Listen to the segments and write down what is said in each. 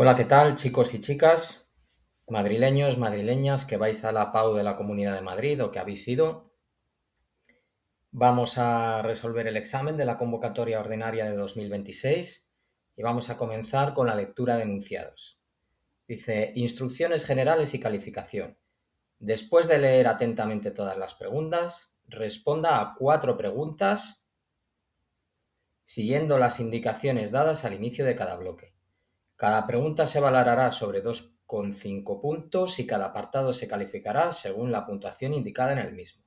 Hola, ¿qué tal, chicos y chicas? Madrileños, madrileñas que vais a la PAU de la Comunidad de Madrid o que habéis ido. Vamos a resolver el examen de la convocatoria ordinaria de 2026 y vamos a comenzar con la lectura de enunciados. Dice, instrucciones generales y calificación. Después de leer atentamente todas las preguntas, responda a 4 preguntas siguiendo las indicaciones dadas al inicio de cada bloque. Cada pregunta se valorará sobre 2,5 puntos y cada apartado se calificará según la puntuación indicada en el mismo.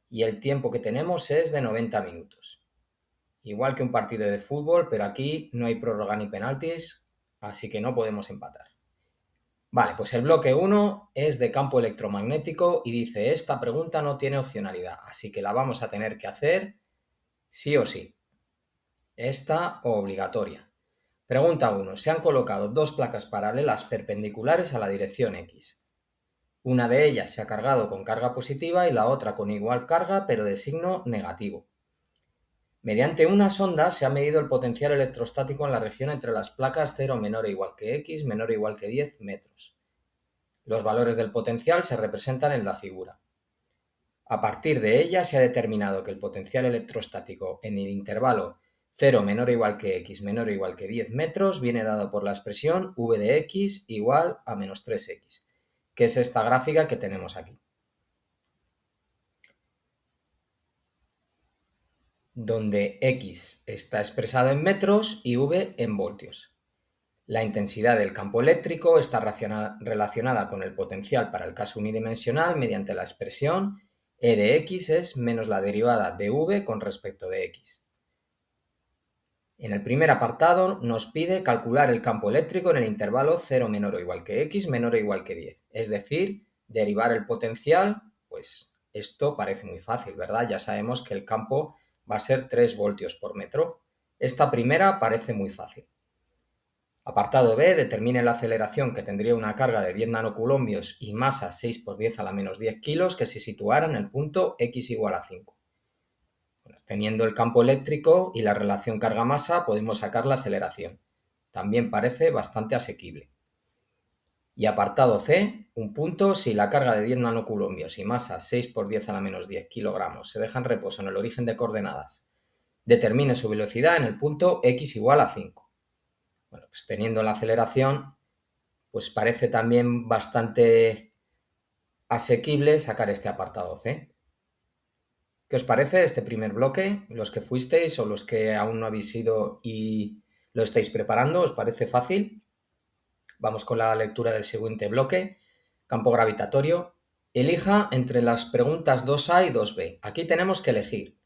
Y el tiempo que tenemos es de 90 minutos. Igual que un partido de fútbol, pero aquí no hay prórroga ni penaltis, así que no podemos empatar. Vale, pues el bloque 1 es de campo electromagnético y dice, esta pregunta no tiene opcionalidad, así que la vamos a tener que hacer sí o sí. Esta obligatoria. Pregunta 1. Se han colocado dos placas paralelas perpendiculares a la dirección X. Una de ellas se ha cargado con carga positiva y la otra con igual carga, pero de signo negativo. Mediante una sonda se ha medido el potencial electrostático en la región entre las placas 0 menor o igual que X, menor o igual que 10 metros. Los valores del potencial se representan en la figura. A partir de ella se ha determinado que el potencial electrostático en el intervalo 0 menor o igual que x menor o igual que 10 metros viene dado por la expresión v de x igual a menos 3x, que es esta gráfica que tenemos aquí, donde x está expresado en metros y v en voltios. La intensidad del campo eléctrico está relacionada con el potencial para el caso unidimensional mediante la expresión E de x es menos la derivada de v con respecto de x. En el primer apartado nos pide calcular el campo eléctrico en el intervalo 0 menor o igual que x menor o igual que 10. Es decir, derivar el potencial, pues esto parece muy fácil, ¿verdad? Ya sabemos que el campo va a ser 3 voltios por metro. Esta primera parece muy fácil. Apartado B, determine la aceleración que tendría una carga de 10 nanocoulombios y masa 6 por 10 a la menos 10 kilos que se situara en el punto x igual a 5. Bueno, teniendo el campo eléctrico y la relación carga-masa podemos sacar la aceleración. También parece bastante asequible. Y apartado C, un punto si la carga de 10 nanocoulombios y masa 6 por 10 a la menos 10 kilogramos se deja en reposo en el origen de coordenadas. Determine su velocidad en el punto x igual a 5. Bueno, pues teniendo la aceleración, pues parece también bastante asequible sacar este apartado C. ¿Qué os parece este primer bloque? Los que fuisteis o los que aún no habéis ido y lo estáis preparando, ¿os parece fácil? Vamos con la lectura del siguiente bloque. Campo gravitatorio. Elija entre las preguntas 2A y 2B. Aquí tenemos que elegir.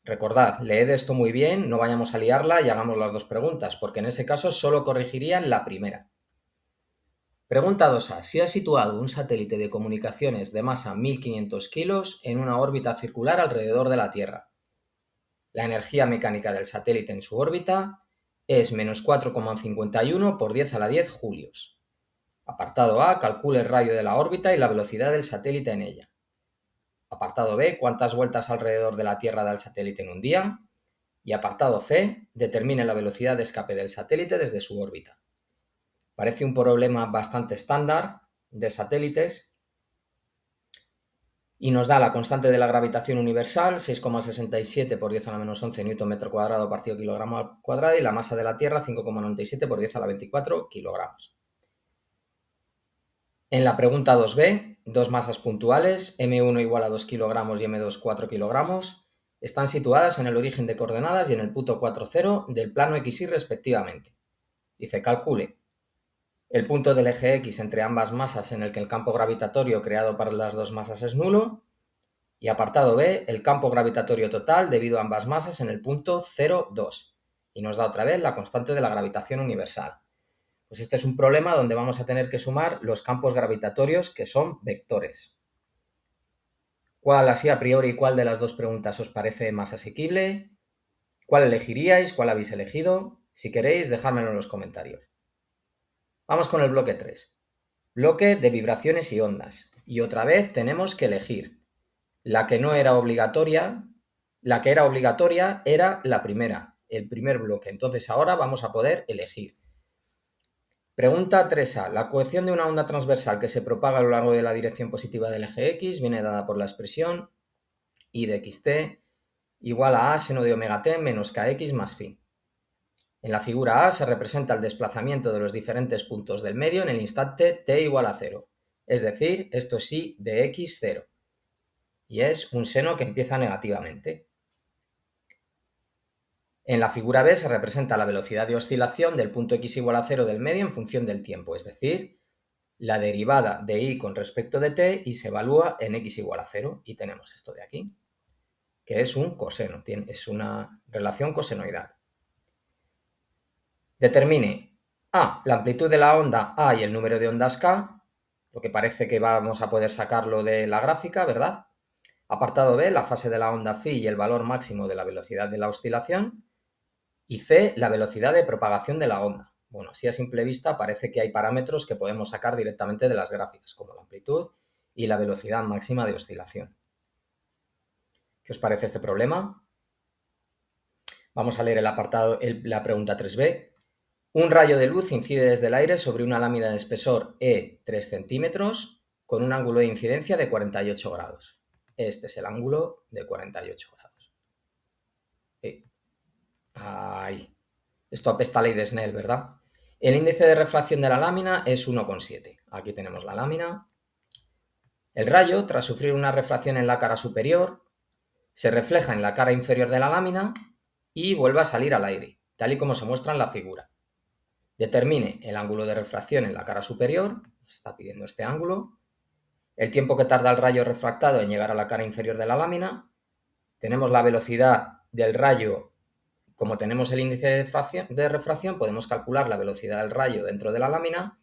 Recordad, leed esto muy bien, no vayamos a liarla y hagamos las dos preguntas, porque en ese caso solo corregirían la primera. Pregunta 2A. Se ha situado un satélite de comunicaciones de masa 1500 kilos en una órbita circular alrededor de la Tierra. La energía mecánica del satélite en su órbita es menos 4,51 por 10 a la 10 julios. Apartado A. Calcule el radio de la órbita y la velocidad del satélite en ella. Apartado B. ¿Cuántas vueltas alrededor de la Tierra da el satélite en un día? Y apartado C. Determine la velocidad de escape del satélite desde su órbita. Parece un problema bastante estándar de satélites y nos da la constante de la gravitación universal, 6,67 por 10 a la menos 11 Nm metro cuadrado partido kilogramo al cuadrado, y la masa de la Tierra, 5,97 por 10 a la 24 kilogramos. En la pregunta 2b, dos masas puntuales, M1 igual a 2 kilogramos y M2 4 kilogramos, están situadas en el origen de coordenadas y en el punto 4, 0 del plano XY respectivamente. Dice, calcule el punto del eje X entre ambas masas en el que el campo gravitatorio creado para las dos masas es nulo. Y apartado B, el campo gravitatorio total debido a ambas masas en el punto 0, 2. Y nos da otra vez la constante de la gravitación universal. Pues este es un problema donde vamos a tener que sumar los campos gravitatorios que son vectores. ¿Cuál así a priori, cuál de las dos preguntas os parece más asequible? ¿Cuál elegiríais? ¿Cuál habéis elegido? Si queréis, dejádmelo en los comentarios. Vamos con el bloque 3. Bloque de vibraciones y ondas. Y otra vez tenemos que elegir. La que era obligatoria era la primera, el primer bloque. Entonces ahora vamos a poder elegir. Pregunta 3A. La cohesión de una onda transversal que se propaga a lo largo de la dirección positiva del eje X viene dada por la expresión I de xt igual a seno de omega t menos kx más phi. En la figura A se representa el desplazamiento de los diferentes puntos del medio en el instante t igual a 0. Es decir, esto es I de x 0. Y es un seno que empieza negativamente. En la figura B se representa la velocidad de oscilación del punto x igual a 0 del medio en función del tiempo, es decir, la derivada de i con respecto de t y se evalúa en x igual a 0. Y tenemos esto de aquí, que es un coseno, es una relación cosenoidal. Determine A, la amplitud de la onda A y el número de ondas K, lo que parece que vamos a poder sacarlo de la gráfica, ¿verdad? Apartado B, la fase de la onda phi y el valor máximo de la velocidad de la oscilación. Y C, la velocidad de propagación de la onda. Bueno, así a simple vista parece que hay parámetros que podemos sacar directamente de las gráficas, como la amplitud y la velocidad máxima de oscilación. ¿Qué os parece este problema? Vamos a leer la pregunta 3b. Un rayo de luz incide desde el aire sobre una lámina de espesor E 3 centímetros con un ángulo de incidencia de 48 grados. Este es el ángulo de 48 grados. Ahí. Esto apesta a ley de Snell, ¿verdad? El índice de refracción de la lámina es 1,7. Aquí tenemos la lámina. El rayo, tras sufrir una refracción en la cara superior, se refleja en la cara inferior de la lámina y vuelve a salir al aire, tal y como se muestra en la figura. Determine el ángulo de refracción en la cara superior, nos está pidiendo este ángulo, el tiempo que tarda el rayo refractado en llegar a la cara inferior de la lámina, tenemos la velocidad del rayo. Como tenemos el índice de refracción, podemos calcular la velocidad del rayo dentro de la lámina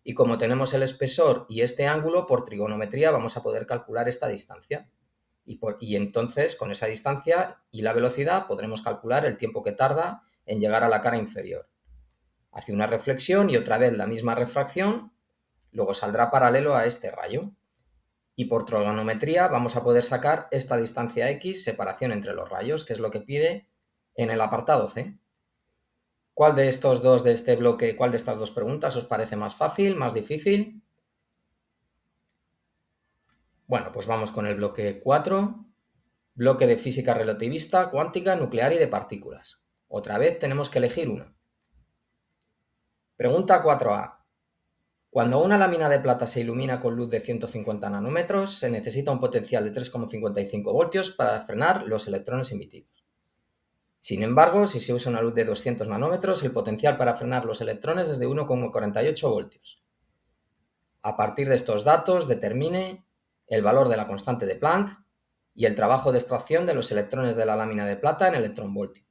y como tenemos el espesor y este ángulo, por trigonometría vamos a poder calcular esta distancia. Y entonces, con esa distancia y la velocidad, podremos calcular el tiempo que tarda en llegar a la cara inferior. Hace una reflexión y otra vez la misma refracción, luego saldrá paralelo a este rayo. Y por trigonometría vamos a poder sacar esta distancia x, separación entre los rayos, que es lo que pide en el apartado C. ¿Cuál de estos dos de este bloque, cuál de estas dos preguntas os parece más fácil, más difícil? Bueno, pues vamos con el bloque 4, bloque de física relativista, cuántica, nuclear y de partículas. Otra vez tenemos que elegir una. Pregunta 4a. Cuando una lámina de plata se ilumina con luz de 150 nanómetros, se necesita un potencial de 3,55 voltios para frenar los electrones emitidos. Sin embargo, si se usa una luz de 200 nanómetros, el potencial para frenar los electrones es de 1,48 voltios. A partir de estos datos, determine el valor de la constante de Planck y el trabajo de extracción de los electrones de la lámina de plata en electronvoltio.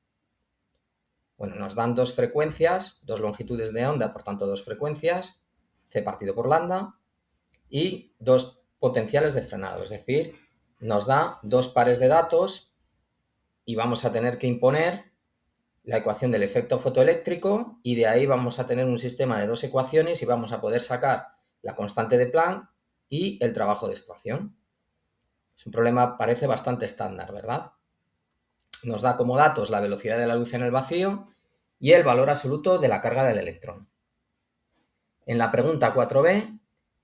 Bueno, nos dan dos frecuencias, dos longitudes de onda, por tanto dos frecuencias, C partido por lambda, y dos potenciales de frenado, es decir, nos da dos pares de datos y vamos a tener que imponer la ecuación del efecto fotoeléctrico y de ahí vamos a tener un sistema de dos ecuaciones y vamos a poder sacar la constante de Planck y el trabajo de extracción. Es un problema, parece bastante estándar, ¿verdad? Nos da como datos la velocidad de la luz en el vacío y el valor absoluto de la carga del electrón. En la pregunta 4b,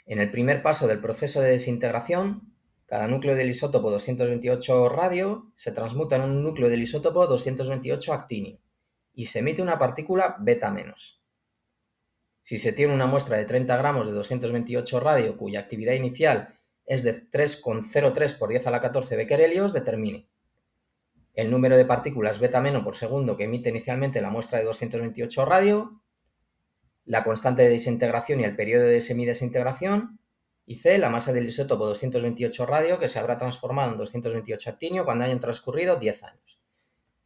en el primer paso del proceso de desintegración, cada núcleo del isótopo 228 radio se transmuta en un núcleo del isótopo 228 actinio y se emite una partícula beta menos. Si se tiene una muestra de 30 gramos de 228 radio cuya actividad inicial es de 3,03 por 10 a la 14 becquerelios, determine el número de partículas beta menos por segundo que emite inicialmente la muestra de 228 radio, la constante de desintegración y el periodo de semidesintegración, y C, la masa del isótopo 228 radio que se habrá transformado en 228 actinio cuando hayan transcurrido 10 años.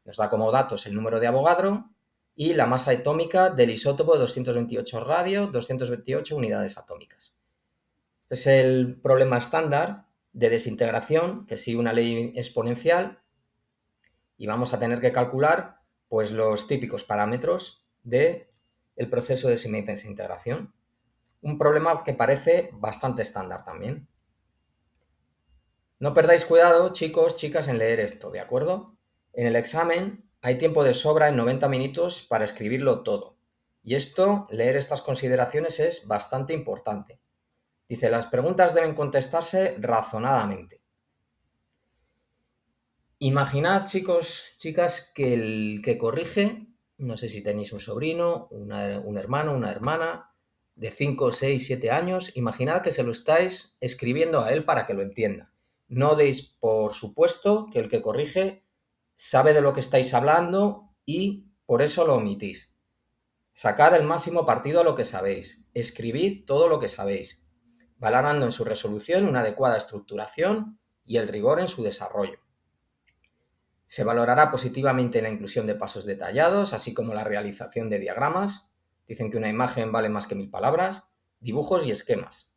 Nos da como datos el número de Avogadro y la masa atómica del isótopo 228 radio, 228 unidades atómicas. Este es el problema estándar de desintegración, que sigue una ley exponencial, y vamos a tener que calcular pues, los típicos parámetros del proceso de semidesintegración. Un problema que parece bastante estándar también. No perdáis cuidado, chicos, chicas, en leer esto, ¿de acuerdo? En el examen hay tiempo de sobra en 90 minutos para escribirlo todo. Y esto, leer estas consideraciones es bastante importante. Dice, las preguntas deben contestarse razonadamente. Imaginad, chicos, chicas, que el que corrige, no sé si tenéis un sobrino, un hermano, una hermana, de 5, 6, 7 años, imaginad que se lo estáis escribiendo a él para que lo entienda. No deis por supuesto que el que corrige sabe de lo que estáis hablando y por eso lo omitís. Sacad el máximo partido a lo que sabéis. Escribid todo lo que sabéis, valorando en su resolución una adecuada estructuración y el rigor en su desarrollo. Se valorará positivamente la inclusión de pasos detallados, así como la realización de diagramas. Dicen que una imagen vale más que 1000 palabras, dibujos y esquemas.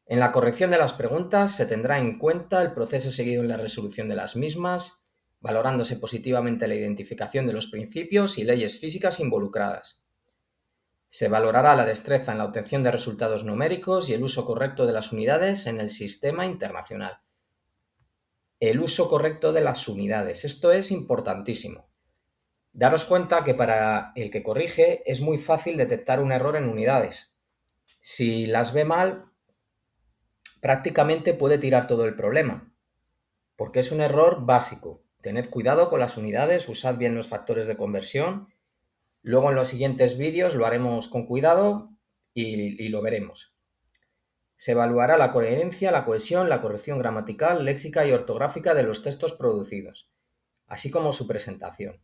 En la corrección de las preguntas se tendrá en cuenta el proceso seguido en la resolución de las mismas, valorándose positivamente la identificación de los principios y leyes físicas involucradas. Se valorará la destreza en la obtención de resultados numéricos y el uso correcto de las unidades en el sistema internacional. El uso correcto de las unidades. Esto es importantísimo. Daros cuenta que para el que corrige es muy fácil detectar un error en unidades. Si las ve mal, prácticamente puede tirar todo el problema, porque es un error básico. Tened cuidado con las unidades, usad bien los factores de conversión. Luego en los siguientes vídeos lo haremos con cuidado y lo veremos. Se evaluará la coherencia, la cohesión, la corrección gramatical, léxica y ortográfica de los textos producidos, así como su presentación.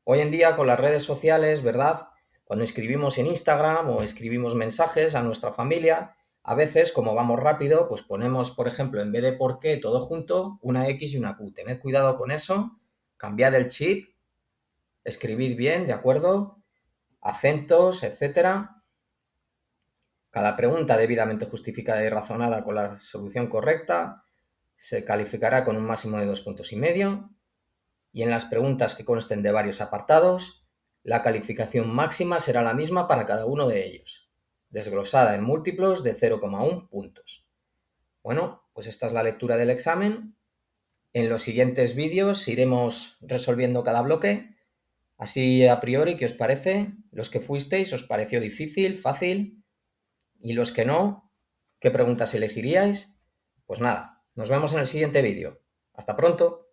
Hoy en día con las redes sociales, ¿verdad? Cuando escribimos en Instagram o escribimos mensajes a nuestra familia, a veces, como vamos rápido, pues ponemos, por ejemplo, en vez de por qué todo junto, una X y una Q. Tened cuidado con eso, cambiad el chip, escribid bien, ¿de acuerdo? Acentos, etcétera. Cada pregunta debidamente justificada y razonada con la solución correcta se calificará con un máximo de 2,5 puntos. Y en las preguntas que consten de varios apartados, la calificación máxima será la misma para cada uno de ellos, desglosada en múltiplos de 0,1 puntos. Bueno, pues esta es la lectura del examen. En los siguientes vídeos iremos resolviendo cada bloque. Así a priori, ¿qué os parece? Los que fuisteis, ¿os pareció difícil, fácil? Y los que no, ¿qué preguntas elegiríais? Pues nada, nos vemos en el siguiente vídeo. Hasta pronto.